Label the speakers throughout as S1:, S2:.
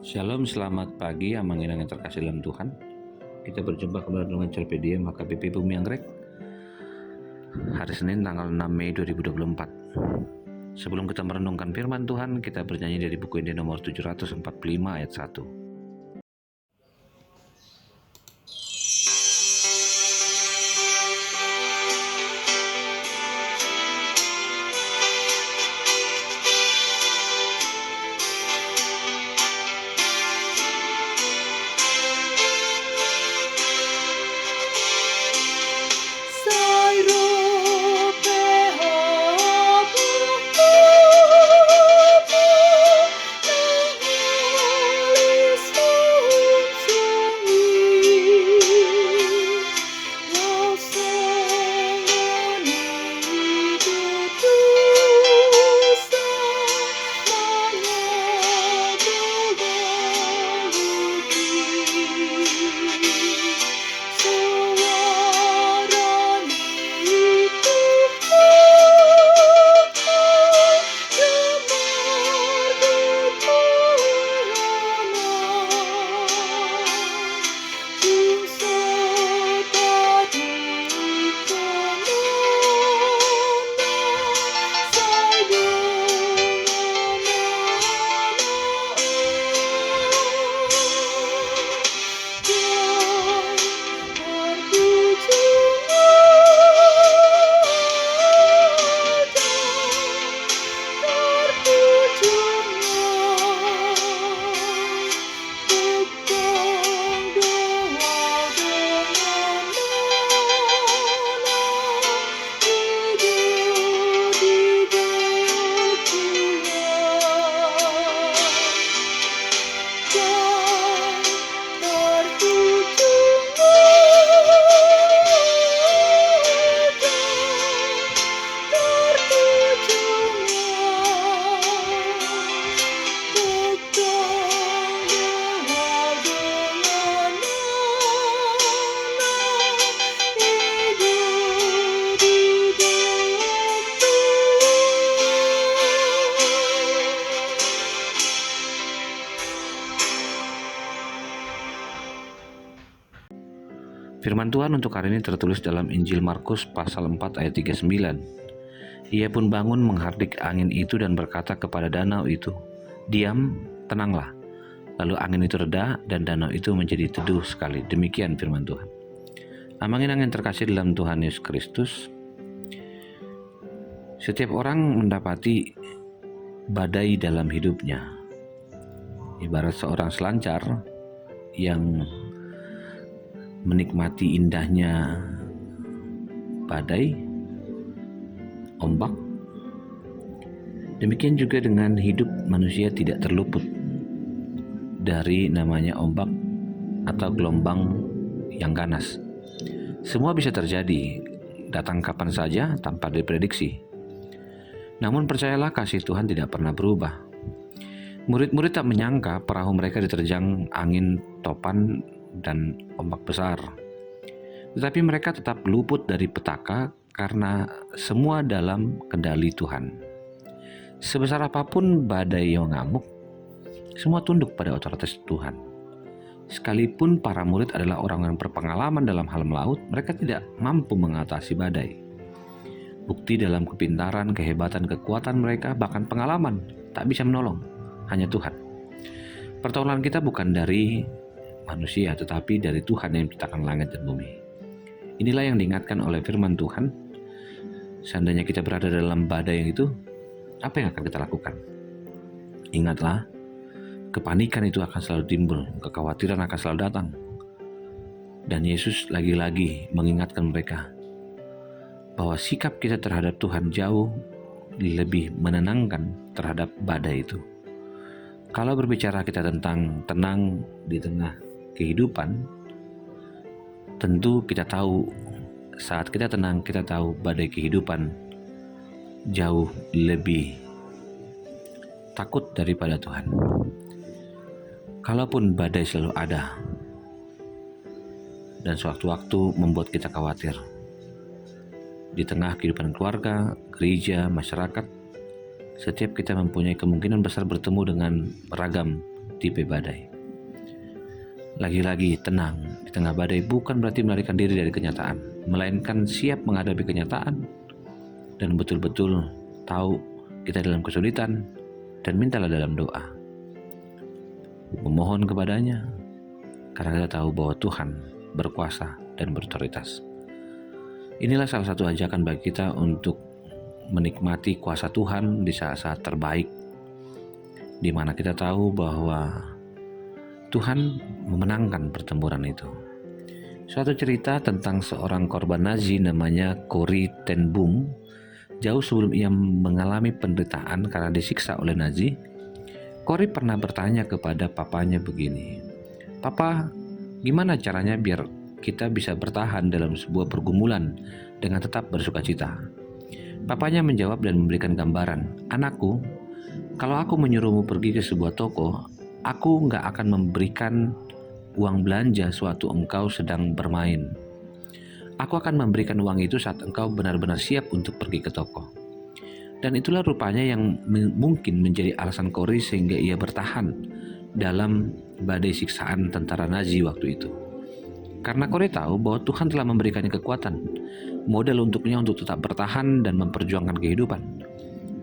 S1: Shalom, selamat pagi yang terkasih dalam Tuhan. Kita berjumpa kembali dengan Cerpedia Maka BP Bumi Anggrek. Hari Senin tanggal 6 Mei 2024. Sebelum kita merenungkan firman Tuhan, kita bernyanyi dari buku Injil nomor 745 ayat 1. Firman Tuhan untuk hari ini tertulis dalam Injil Markus pasal 4 ayat 39. Ia pun bangun menghardik angin itu dan berkata kepada danau itu, "Diam, tenanglah." Lalu angin itu reda dan danau itu menjadi teduh sekali. Demikian firman Tuhan. Angin terkasih dalam Tuhan Yesus Kristus. Setiap orang mendapati badai dalam hidupnya. Ibarat seorang selancar yang menikmati indahnya badai, ombak. Demikian juga dengan hidup manusia tidak terluput dari namanya ombak atau gelombang yang ganas. Semua bisa terjadi, datang kapan saja tanpa diprediksi. Namun percayalah, kasih Tuhan tidak pernah berubah. Murid-murid tak menyangka perahu mereka diterjang angin topan dan ombak besar. Tetapi mereka tetap luput dari petaka karena semua dalam kendali Tuhan. Sebesar apapun badai yang mengamuk, semua tunduk pada otoritas Tuhan. Sekalipun para murid adalah orang yang berpengalaman dalam hal melaut, mereka tidak mampu mengatasi badai. Bukti dalam kepintaran, kehebatan, kekuatan mereka, bahkan pengalaman, tak bisa menolong, hanya Tuhan. Pertolongan kita bukan dari manusia, tetapi dari Tuhan yang menciptakan langit dan bumi. Inilah yang diingatkan oleh firman Tuhan. Seandainya kita berada dalam badai yang itu, apa yang akan kita lakukan? Ingatlah, kepanikan itu akan selalu timbul, kekhawatiran akan selalu datang. Dan Yesus lagi-lagi mengingatkan mereka bahwa sikap kita terhadap Tuhan jauh lebih menenangkan terhadap badai itu. Kalau berbicara kita tentang tenang di tengah kehidupan, tentu kita tahu saat kita tenang, kita tahu badai kehidupan jauh lebih takut daripada Tuhan. Kalaupun badai selalu ada dan sewaktu-waktu membuat kita khawatir, di tengah kehidupan keluarga, gereja, masyarakat, setiap kita mempunyai kemungkinan besar bertemu dengan beragam tipe badai. Lagi-lagi tenang di tengah badai bukan berarti melarikan diri dari kenyataan, melainkan siap menghadapi kenyataan dan betul-betul tahu kita dalam kesulitan dan mintalah dalam doa. Memohon kepadanya karena kita tahu bahwa Tuhan berkuasa dan berotoritas. Inilah salah satu ajakan bagi kita untuk menikmati kuasa Tuhan di saat-saat terbaik, di mana kita tahu bahwa Tuhan memenangkan pertempuran itu. Suatu cerita tentang seorang korban Nazi namanya Corrie ten Boom. Jauh sebelum ia mengalami penderitaan karena disiksa oleh Nazi, Corrie pernah bertanya kepada papanya begini, "Papa, gimana caranya biar kita bisa bertahan dalam sebuah pergumulan dengan tetap bersukacita?" Papanya menjawab dan memberikan gambaran, "Anakku, kalau aku menyuruhmu pergi ke sebuah toko, aku nggak akan memberikan uang belanja sewaktu engkau sedang bermain. Aku akan memberikan uang itu saat engkau benar-benar siap untuk pergi ke toko." Dan itulah rupanya yang mungkin menjadi alasan Corrie sehingga ia bertahan dalam badai siksaan tentara Nazi waktu itu. Karena Corrie tahu bahwa Tuhan telah memberikannya kekuatan, modal untuknya untuk tetap bertahan dan memperjuangkan kehidupan.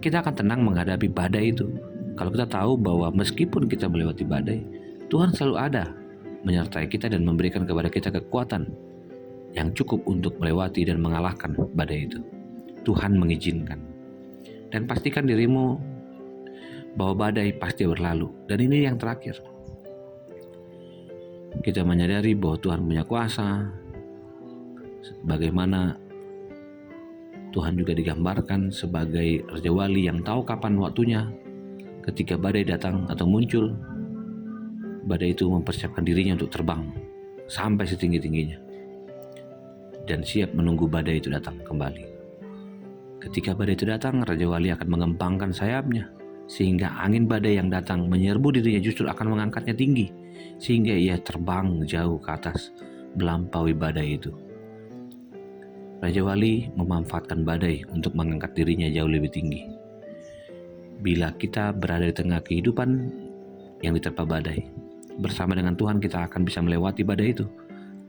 S1: Kita akan tenang menghadapi badai itu kalau kita tahu bahwa meskipun kita melewati badai, Tuhan selalu ada menyertai kita dan memberikan kepada kita kekuatan yang cukup untuk melewati dan mengalahkan badai itu. Tuhan mengizinkan. Dan pastikan dirimu bahwa badai pasti berlalu. Dan ini yang terakhir. Kita menyadari bahwa Tuhan punya kuasa. Bagaimana Tuhan juga digambarkan sebagai Raja Wali yang tahu kapan waktunya. Ketika badai datang atau muncul, badai itu mempersiapkan dirinya untuk terbang sampai setinggi-tingginya dan siap menunggu badai itu datang kembali. Ketika badai itu datang, Raja Wali akan mengembangkan sayapnya sehingga angin badai yang datang menyerbu dirinya justru akan mengangkatnya tinggi sehingga ia terbang jauh ke atas melampaui badai itu. Raja Wali memanfaatkan badai untuk mengangkat dirinya jauh lebih tinggi. Bila kita berada di tengah kehidupan yang diterpa badai, bersama dengan Tuhan kita akan bisa melewati badai itu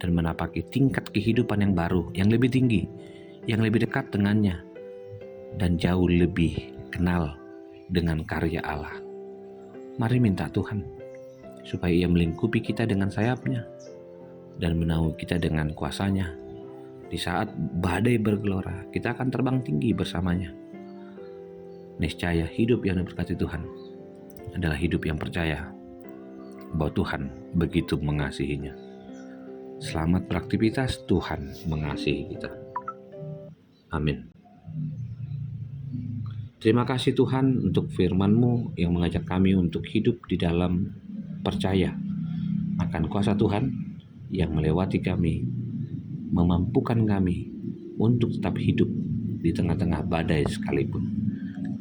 S1: dan menapaki tingkat kehidupan yang baru, yang lebih tinggi, yang lebih dekat dengannya, dan jauh lebih kenal dengan karya Allah. Mari minta Tuhan supaya Ia melingkupi kita dengan sayapnya dan menaungi kita dengan kuasanya. Di saat badai bergelora, kita akan terbang tinggi bersamanya. Niscaya hidup yang diberkati Tuhan adalah hidup yang percaya bahwa Tuhan begitu mengasihinya. Selamat beraktivitas, Tuhan mengasihi kita. Amin. Terima kasih Tuhan untuk firman-Mu yang mengajak kami untuk hidup di dalam percaya akan kuasa Tuhan yang melewati kami, memampukan kami untuk tetap hidup di tengah-tengah badai sekalipun.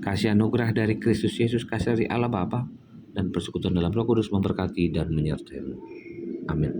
S1: Kasih anugerah dari Kristus Yesus, kasih dari Allah Bapa, dan persekutuan dalam Roh Kudus memberkati dan menyertai-Mu. Amin.